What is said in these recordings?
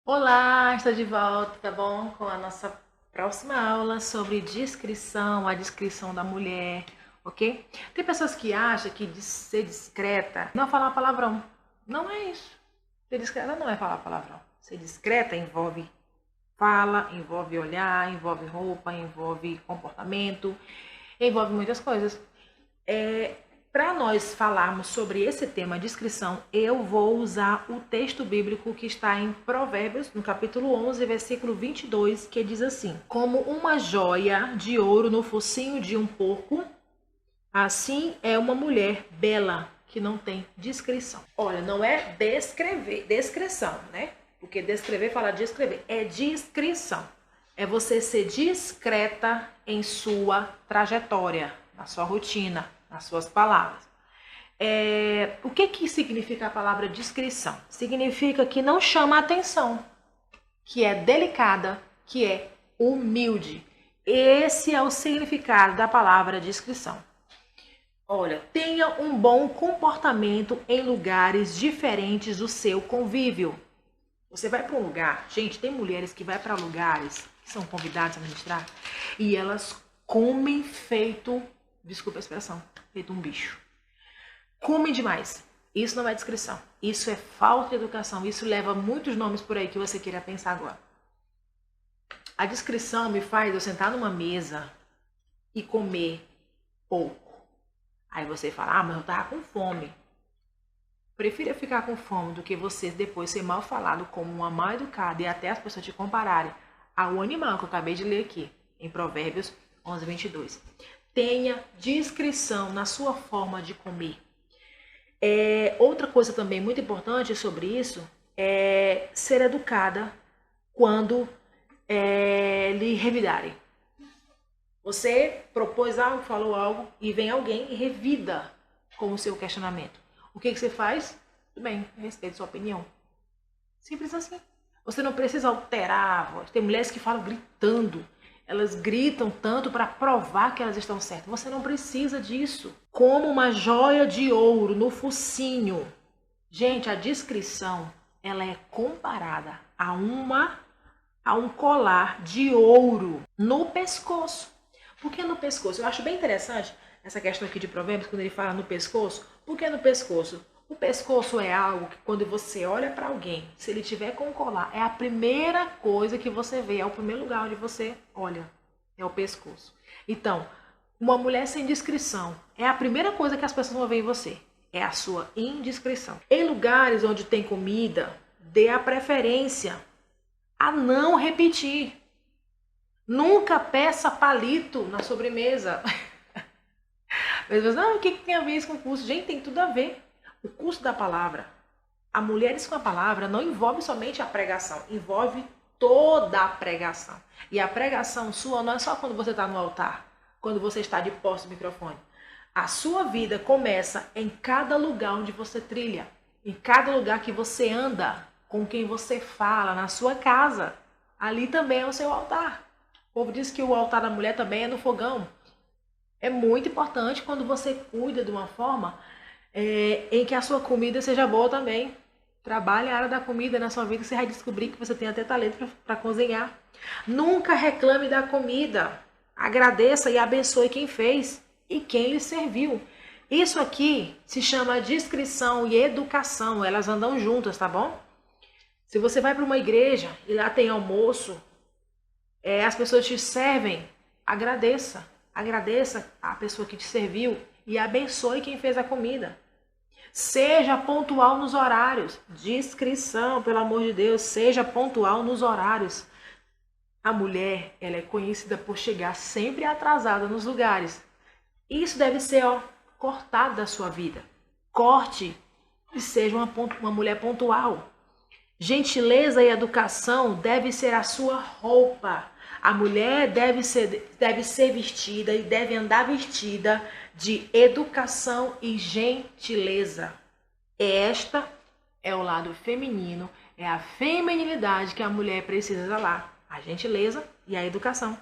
Olá, estou de volta, tá bom? Com a nossa próxima aula sobre discrição, a descrição da mulher, ok? Tem pessoas que acham que ser discreta não é falar palavrão. Não é isso. Ser discreta não é falar palavrão. Ser discreta envolve fala, envolve olhar, envolve roupa, envolve comportamento, envolve muitas coisas. Para nós falarmos sobre esse tema descrição, eu vou usar o texto bíblico que está em Provérbios, no capítulo 11, versículo 22, que diz assim: Como uma joia de ouro no focinho de um porco, assim é uma mulher bela que não tem descrição. Olha, não é descrição, né? Porque descrever fala descrever, é descrição. É você ser discreta em sua trajetória, na sua rotina, nas suas palavras. O que significa a palavra discrição? Significa que não chama atenção, que é delicada, que é humilde. Esse é o significado da palavra discrição. Olha, tenha um bom comportamento em lugares diferentes do seu convívio. Você vai para um lugar, gente, tem mulheres que vai para lugares que são convidadas a ministrar e elas comem feito, desculpa a expressão, feito um bicho. Comem demais. Isso não é descrição. Isso é falta de educação. Isso leva muitos nomes por aí que você queira pensar agora. A descrição me faz eu sentar numa mesa e comer pouco. Aí você fala, mas eu tava com fome. Prefiro ficar com fome do que você depois ser mal falado como uma mal educada e até as pessoas te compararem ao animal que eu acabei de ler aqui, em Provérbios 11, 22. Tenha discrição na sua forma de comer. Outra coisa também muito importante sobre isso é ser educada quando lhe revidarem. Você propôs algo, falou algo e vem alguém e revida com o seu questionamento. O que você faz? Tudo bem, eu respeito sua opinião. Simples assim. Você não precisa alterar a voz. Tem mulheres que falam gritando. Elas gritam tanto para provar que elas estão certas. Você não precisa disso. Como uma joia de ouro no focinho. Gente, a descrição, ela é comparada a um colar de ouro no pescoço. Por que no pescoço? Eu acho bem interessante essa questão aqui de Provérbios, quando ele fala no pescoço. Por que no pescoço? O pescoço é algo que quando você olha para alguém, se ele tiver com colar, é a primeira coisa que você vê, é o primeiro lugar onde você olha, é o pescoço. Então, uma mulher sem discrição é a primeira coisa que as pessoas vão ver em você, é a sua indiscrição. Em lugares onde tem comida, dê a preferência a não repetir. Nunca peça palito na sobremesa. Mas você, o que tem a ver isso com o curso? Gente, tem tudo a ver. O curso da palavra, a Mulheres com a Palavra, não envolve somente a pregação, envolve toda a pregação. E a pregação sua não é só quando você está no altar, quando você está de posse do microfone. A sua vida começa em cada lugar onde você trilha, em cada lugar que você anda, com quem você fala, na sua casa. Ali também é o seu altar. O povo diz que o altar da mulher também é no fogão. É muito importante quando você cuida de uma forma em que a sua comida seja boa também. Trabalhe a área da comida na sua vida, você vai descobrir que você tem até talento para cozinhar. Nunca reclame da comida. Agradeça e abençoe quem fez e quem lhe serviu. Isso aqui se chama discrição e educação. Elas andam juntas, tá bom? Se você vai para uma igreja e lá tem almoço, as pessoas te servem, agradeça. Agradeça a pessoa que te serviu e abençoe quem fez a comida. Seja pontual nos horários. Discrição, pelo amor de Deus, seja pontual nos horários. A mulher, ela é conhecida por chegar sempre atrasada nos lugares. Isso deve ser cortado da sua vida. Corte e seja uma mulher pontual. Gentileza e educação deve ser a sua roupa. A mulher deve ser vestida e deve andar vestida de educação e gentileza. Esta é o lado feminino, é a feminilidade que a mulher precisa zelar. A gentileza e a educação.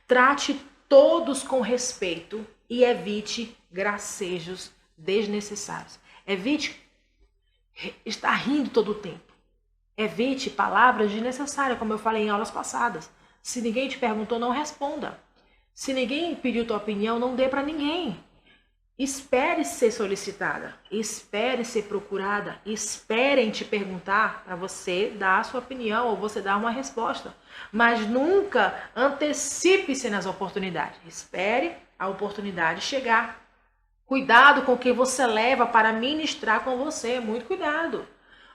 Trate todos com respeito e evite gracejos desnecessários. Evite estar rindo todo o tempo. Evite palavras desnecessárias, como eu falei em aulas passadas. Se ninguém te perguntou, não responda. Se ninguém pediu tua opinião, não dê para ninguém. Espere ser solicitada, espere ser procurada, esperem te perguntar para você dar a sua opinião ou você dar uma resposta. Mas nunca antecipe-se nas oportunidades. Espere a oportunidade chegar. Cuidado com quem você leva para ministrar com você, muito cuidado.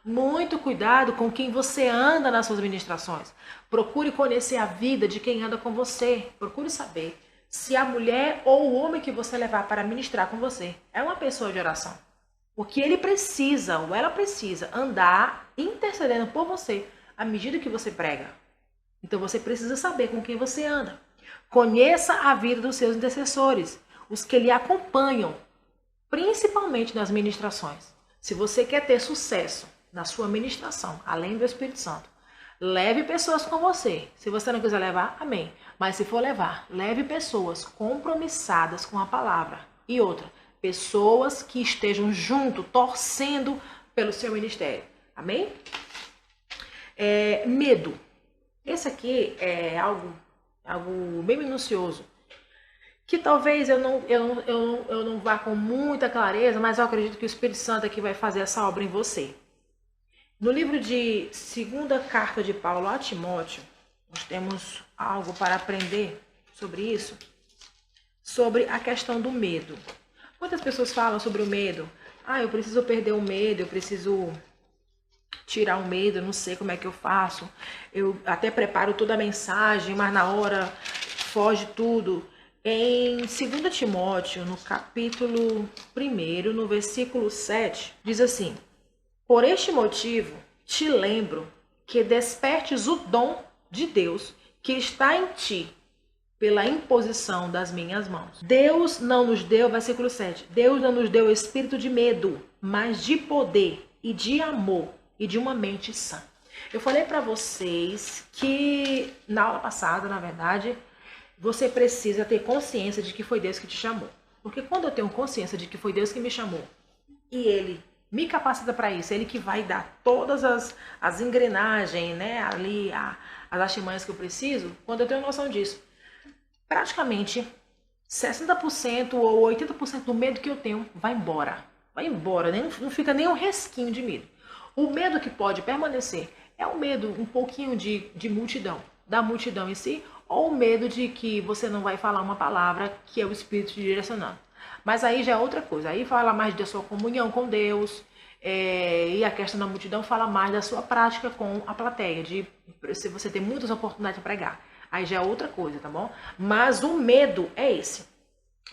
Muito cuidado com quem você anda nas suas ministrações. Procure conhecer a vida de quem anda com você. Procure saber se a mulher ou o homem que você levar para ministrar com você é uma pessoa de oração. Porque ele precisa ou ela precisa andar intercedendo por você à medida que você prega. Então você precisa saber com quem você anda. Conheça a vida dos seus intercessores, os que lhe acompanham, principalmente nas ministrações. Se você quer ter sucesso na sua ministração, além do Espírito Santo, leve pessoas com você. Se você não quiser levar, amém. Mas se for levar, leve pessoas compromissadas com a palavra. E outra, pessoas que estejam junto, torcendo pelo seu ministério. Amém? Medo. Esse aqui é algo bem minucioso. Que talvez eu não vá com muita clareza, mas eu acredito que o Espírito Santo aqui vai fazer essa obra em você. No livro de segunda carta de Paulo a Timóteo, nós temos algo para aprender sobre isso, sobre a questão do medo. Muitas pessoas falam sobre o medo. Eu preciso perder o medo, eu preciso tirar o medo, eu não sei como é que eu faço. Eu até preparo toda a mensagem, mas na hora foge tudo. Em 2 Timóteo, no capítulo 1, no versículo 7, diz assim: por este motivo, te lembro que despertes o dom de Deus que está em ti, pela imposição das minhas mãos. Deus não nos deu, versículo 7, Deus não nos deu espírito de medo, mas de poder e de amor e de uma mente sã. Eu falei para vocês que, na aula passada, na verdade, você precisa ter consciência de que foi Deus que te chamou. Porque quando eu tenho consciência de que foi Deus que me chamou, e Ele me capacita para isso, Ele que vai dar todas as engrenagens, né, ali, as artimanhas que eu preciso, quando eu tenho noção disso, praticamente 60% ou 80% do medo que eu tenho vai embora. Vai embora, não fica nem um resquinho de medo. O medo que pode permanecer é o medo um pouquinho de multidão, da multidão em si, ou o medo de que você não vai falar uma palavra que é o Espírito te direcionando. Mas aí já é outra coisa. Aí fala mais da sua comunhão com Deus. E a questão da multidão fala mais da sua prática com a plateia. Se você tem muitas oportunidades de pregar. Aí já é outra coisa, tá bom? Mas o medo é esse.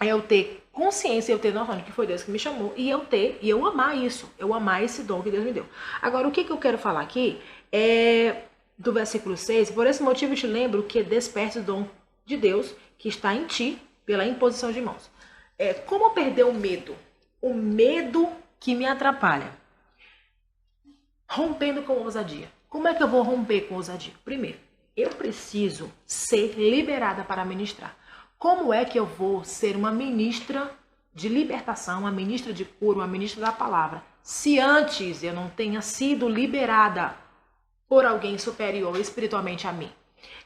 É eu ter consciência, eu ter noção de que foi Deus que me chamou. E eu amar isso. Eu amar esse dom que Deus me deu. Agora, o que eu quero falar aqui é do versículo 6. Por esse motivo te lembro que desperte o dom de Deus que está em ti pela imposição de mãos. Como perder o medo? O medo que me atrapalha. Rompendo com ousadia. Como é que eu vou romper com ousadia? Primeiro, eu preciso ser liberada para ministrar. Como é que eu vou ser uma ministra de libertação, uma ministra de cura, uma ministra da palavra, se antes eu não tenha sido liberada por alguém superior espiritualmente a mim?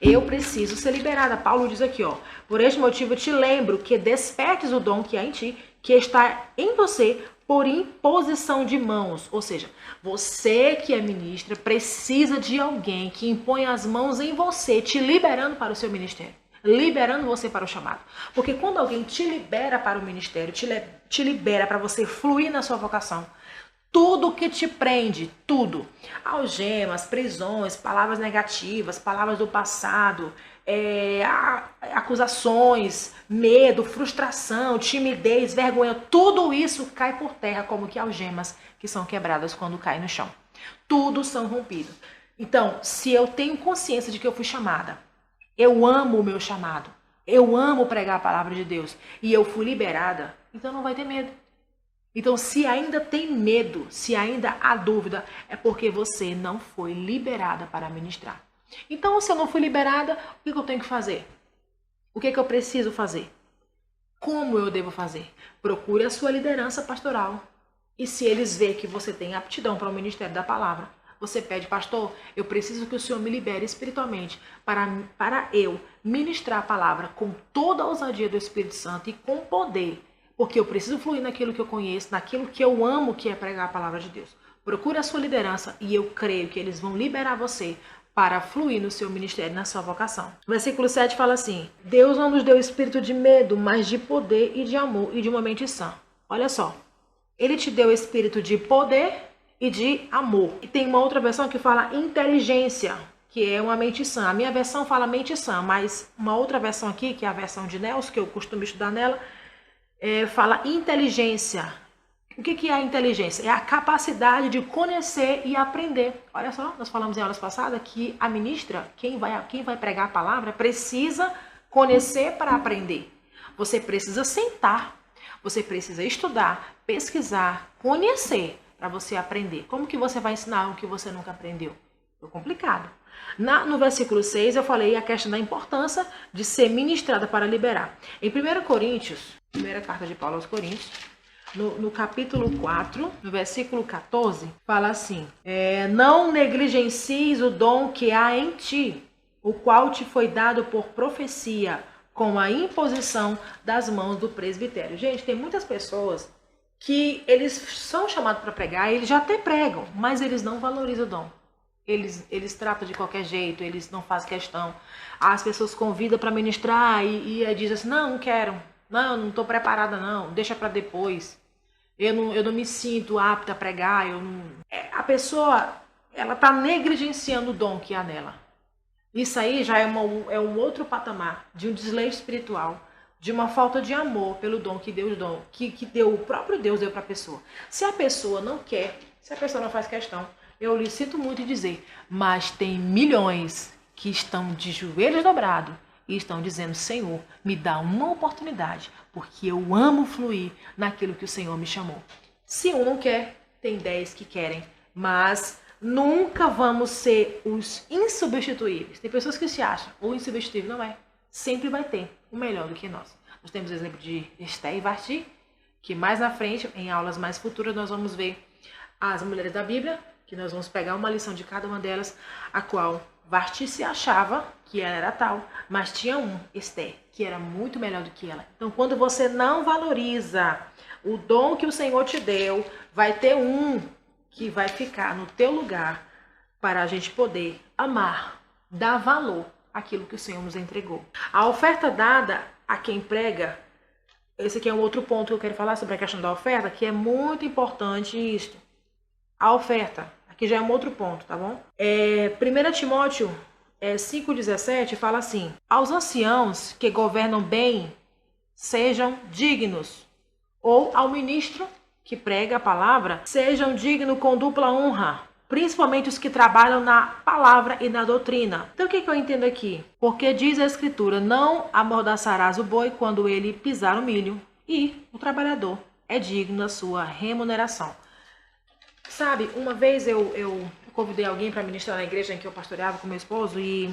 Eu preciso ser liberada. Paulo diz aqui, por este motivo eu te lembro que despertes o dom que há em ti, que está em você por imposição de mãos. Ou seja, você que é ministra precisa de alguém que impõe as mãos em você, te liberando para o seu ministério, liberando você para o chamado. Porque quando alguém te libera para o ministério, te libera para você fluir na sua vocação, tudo que te prende, tudo, algemas, prisões, palavras negativas, palavras do passado, acusações, medo, frustração, timidez, vergonha, tudo isso cai por terra como que algemas que são quebradas quando caem no chão. Tudo são rompidos. Então, se eu tenho consciência de que eu fui chamada, eu amo o meu chamado, eu amo pregar a palavra de Deus e eu fui liberada, então não vai ter medo. Então, se ainda tem medo, se ainda há dúvida, é porque você não foi liberada para ministrar. Então, se eu não fui liberada, o que eu tenho que fazer? O que eu preciso fazer? Como eu devo fazer? Procure a sua liderança pastoral. E se eles verem que você tem aptidão para o ministério da palavra, Você pede, pastor, eu preciso que o Senhor me libere espiritualmente para eu ministrar a palavra com toda a ousadia do Espírito Santo e com poder, porque eu preciso fluir naquilo que eu conheço, naquilo que eu amo, que é pregar a palavra de Deus. Procure a sua liderança e eu creio que eles vão liberar você para fluir no seu ministério, na sua vocação. O versículo 7 fala assim: Deus não nos deu espírito de medo, mas de poder e de amor e de uma mente sã. Olha só, Ele te deu espírito de poder e de amor. E tem uma outra versão que fala inteligência, que é uma mente sã. A minha versão fala mente sã, mas uma outra versão aqui, que é a versão de Nelson, que eu costumo estudar nela, fala inteligência. O que é a inteligência? É a capacidade de conhecer e aprender. Olha só, nós falamos em aulas passadas que a ministra, quem vai pregar a palavra, precisa conhecer para aprender. Você precisa sentar, você precisa estudar, pesquisar, conhecer para você aprender. Como que você vai ensinar algo que você nunca aprendeu? É complicado. No versículo 6 eu falei a questão da importância de ser ministrada para liberar. Em 1 Coríntios, primeira carta de Paulo aos Coríntios, no capítulo 4, no versículo 14, fala assim: não negligencies o dom que há em ti, o qual te foi dado por profecia, com a imposição das mãos do presbitério. Gente, tem muitas pessoas que eles são chamados para pregar, eles já até pregam, mas eles não valorizam o dom. Eles tratam de qualquer jeito, eles não fazem questão. As pessoas convidam para ministrar e dizem assim: não quero, não estou preparada não, deixa para depois. Eu não me sinto apta a pregar. A pessoa, ela está negligenciando o dom que há nela. Isso aí já é um outro patamar de um desleixo espiritual, de uma falta de amor pelo dom que Deus deu, que o próprio Deus deu para a pessoa. Se a pessoa não quer, se a pessoa não faz questão, eu lhe sinto muito em dizer, mas tem milhões que estão de joelhos dobrados e estão dizendo: Senhor, me dá uma oportunidade, porque eu amo fluir naquilo que o Senhor me chamou. Se um não quer, tem 10 que querem, mas nunca vamos ser os insubstituíveis. Tem pessoas que se acham o insubstituível, não é. Sempre vai ter o melhor do que nós. Nós temos o exemplo de Esther e Vasti, que mais na frente, em aulas mais futuras, nós vamos ver as mulheres da Bíblia, que nós vamos pegar uma lição de cada uma delas, a qual Vasti se achava que ela era tal, mas tinha Esther, que era muito melhor do que ela. Então, quando você não valoriza o dom que o Senhor te deu, vai ter um que vai ficar no teu lugar para a gente poder amar, dar valor àquilo que o Senhor nos entregou. A oferta dada a quem prega, esse aqui é um outro ponto que eu quero falar sobre a questão da oferta, que é muito importante isto. A oferta, aqui já é um outro ponto, tá bom? 1 Timóteo 5,17 fala assim: aos anciãos que governam bem, sejam dignos, ou ao ministro que prega a palavra, sejam dignos com dupla honra, principalmente os que trabalham na palavra e na doutrina. Então o que eu entendo aqui? Porque diz a Escritura: não amordaçarás o boi quando ele pisar o milho, e o trabalhador é digno da sua remuneração. Sabe, uma vez eu convidei alguém para ministrar na igreja em que eu pastoreava com meu esposo e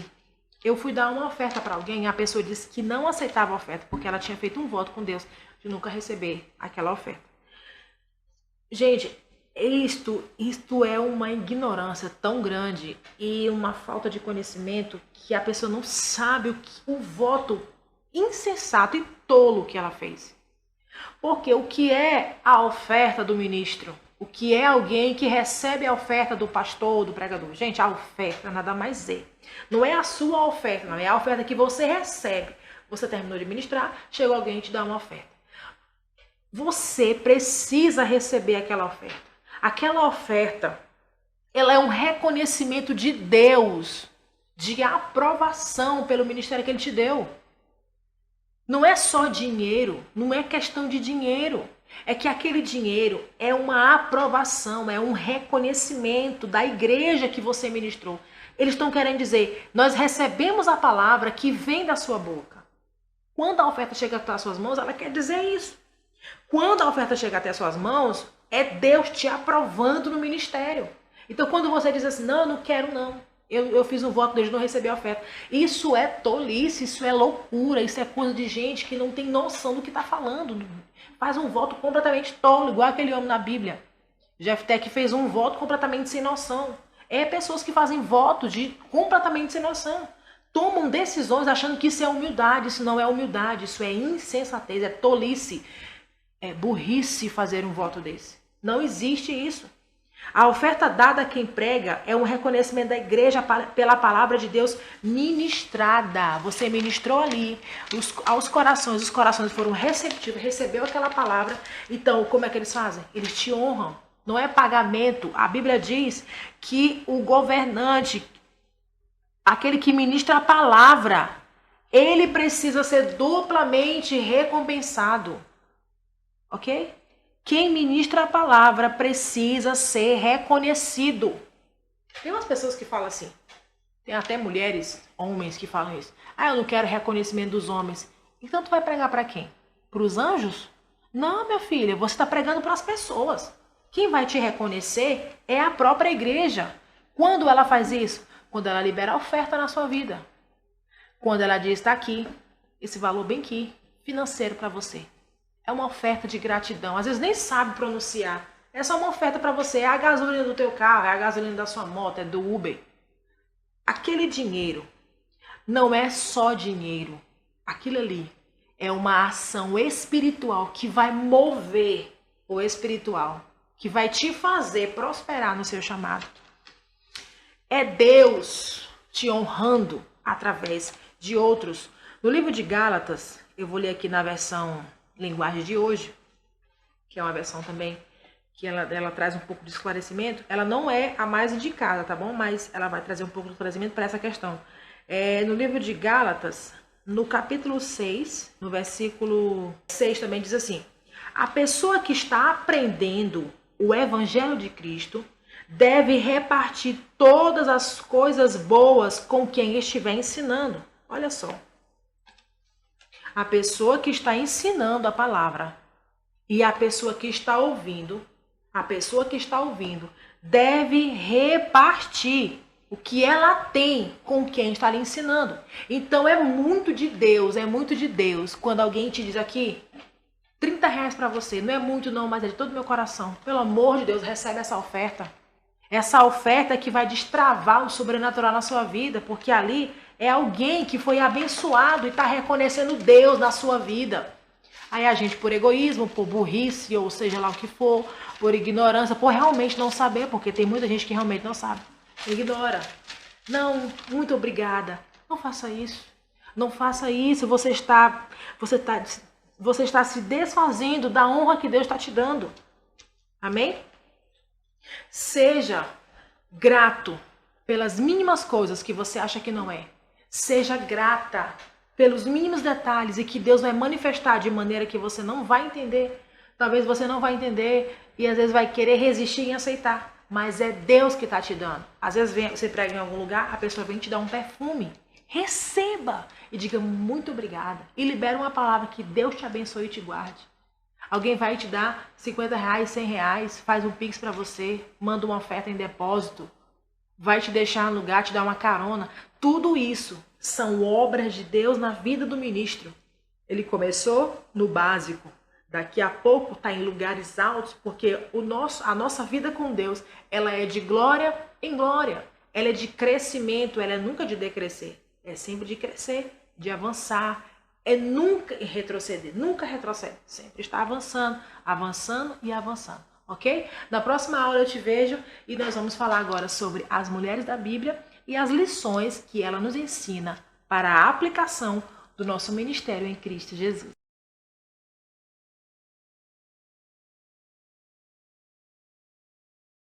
eu fui dar uma oferta para alguém e a pessoa disse que não aceitava a oferta porque ela tinha feito um voto com Deus de nunca receber aquela oferta. Gente, isto é uma ignorância tão grande e uma falta de conhecimento que a pessoa não sabe o voto insensato e tolo que ela fez. Porque o que é a oferta do ministro? O que é alguém que recebe a oferta do pastor, do pregador? Gente, a oferta nada mais é. Não é a sua oferta, não é a oferta que você recebe. Você terminou de ministrar, chegou alguém e te dá uma oferta. Você precisa receber aquela oferta. Aquela oferta, ela é um reconhecimento de Deus, de aprovação pelo ministério que Ele te deu. Não é só dinheiro, não é questão de dinheiro. É que aquele dinheiro é uma aprovação, é um reconhecimento da igreja que você ministrou. Eles estão querendo dizer: nós recebemos a palavra que vem da sua boca. Quando a oferta chega até as suas mãos, ela quer dizer isso. Quando a oferta chega até as suas mãos, é Deus te aprovando no ministério. Então, quando você diz assim: não, eu não quero não. Eu fiz um voto desde não receber a oferta. Isso é tolice, isso é loucura, isso é coisa de gente que não tem noção do que está falando. Faz um voto completamente tolo, igual aquele homem na Bíblia. Jefté que fez um voto completamente sem noção. É pessoas que fazem voto de completamente sem noção. Tomam decisões achando que isso é humildade. Isso não é humildade, isso é insensatez, é tolice. É burrice fazer um voto desse. Não existe isso. A oferta dada a quem prega é um reconhecimento da igreja pela palavra de Deus ministrada. Você ministrou ali aos corações, os corações foram receptivos, recebeu aquela palavra. Então, como é que eles fazem? Eles te honram. Não é pagamento. A Bíblia diz que o governante, aquele que ministra a palavra, ele precisa ser duplamente recompensado. Ok? Quem ministra a palavra precisa ser reconhecido. Tem umas pessoas que falam assim, tem até mulheres, homens que falam isso. Ah, eu não quero reconhecimento dos homens. Então tu vai pregar para quem? Para os anjos? Não, minha filha, você está pregando para as pessoas. Quem vai te reconhecer é a própria igreja. Quando ela faz isso? Quando ela libera a oferta na sua vida. Quando ela diz, está aqui, esse valor bem aqui, financeiro para você. É uma oferta de gratidão. Às vezes nem sabe pronunciar. É só uma oferta para você. É a gasolina do teu carro, é a gasolina da sua moto, é do Uber. Aquele dinheiro não é só dinheiro. Aquilo ali é uma ação espiritual que vai mover o espiritual, que vai te fazer prosperar no seu chamado. É Deus te honrando através de outros. No livro de Gálatas, eu vou ler aqui na versão linguagem de hoje, que é uma versão também que ela traz um pouco de esclarecimento. Ela não é a mais indicada, tá bom? Mas ela vai trazer um pouco de esclarecimento para essa questão. No livro de Gálatas, no capítulo 6, no versículo 6 também diz assim: a pessoa que está aprendendo o evangelho de Cristo deve repartir todas as coisas boas com quem estiver ensinando. Olha só. A pessoa que está ensinando a palavra e a pessoa que está ouvindo, deve repartir o que ela tem com quem está lhe ensinando. Então é muito de Deus quando alguém te diz aqui, R$30 para você, não é muito não, mas é de todo o meu coração. Pelo amor de Deus, recebe essa oferta. Essa oferta que vai destravar o sobrenatural na sua vida, porque ali é alguém que foi abençoado e está reconhecendo Deus na sua vida. Aí a gente, por egoísmo, por burrice, ou seja lá o que for, por ignorância, por realmente não saber, porque tem muita gente que realmente não sabe. Ignora. Não, muito obrigada. Não faça isso. Não faça isso. Você está se desfazendo da honra que Deus está te dando. Amém? Seja grato pelas mínimas coisas que você acha que não é. Seja grata pelos mínimos detalhes e que Deus vai manifestar de maneira que você não vai entender. Talvez você não vai entender e às vezes vai querer resistir em aceitar. Mas é Deus que está te dando. Às vezes você prega em algum lugar, a pessoa vem te dar um perfume. Receba e diga muito obrigada. E libera uma palavra que Deus te abençoe e te guarde. Alguém vai te dar R$50, R$100, faz um pix para você, manda uma oferta em depósito, vai te deixar no lugar, te dar uma carona. Tudo isso são obras de Deus na vida do ministro. Ele começou no básico. Daqui a pouco está em lugares altos, porque a nossa vida com Deus, ela é de glória em glória. Ela é de crescimento, ela é nunca de decrescer. É sempre de crescer, de avançar. É nunca retroceder, nunca retrocede. Sempre está avançando, avançando e avançando. Ok? Na próxima aula eu te vejo e nós vamos falar agora sobre as mulheres da Bíblia e as lições que ela nos ensina para a aplicação do nosso ministério em Cristo Jesus.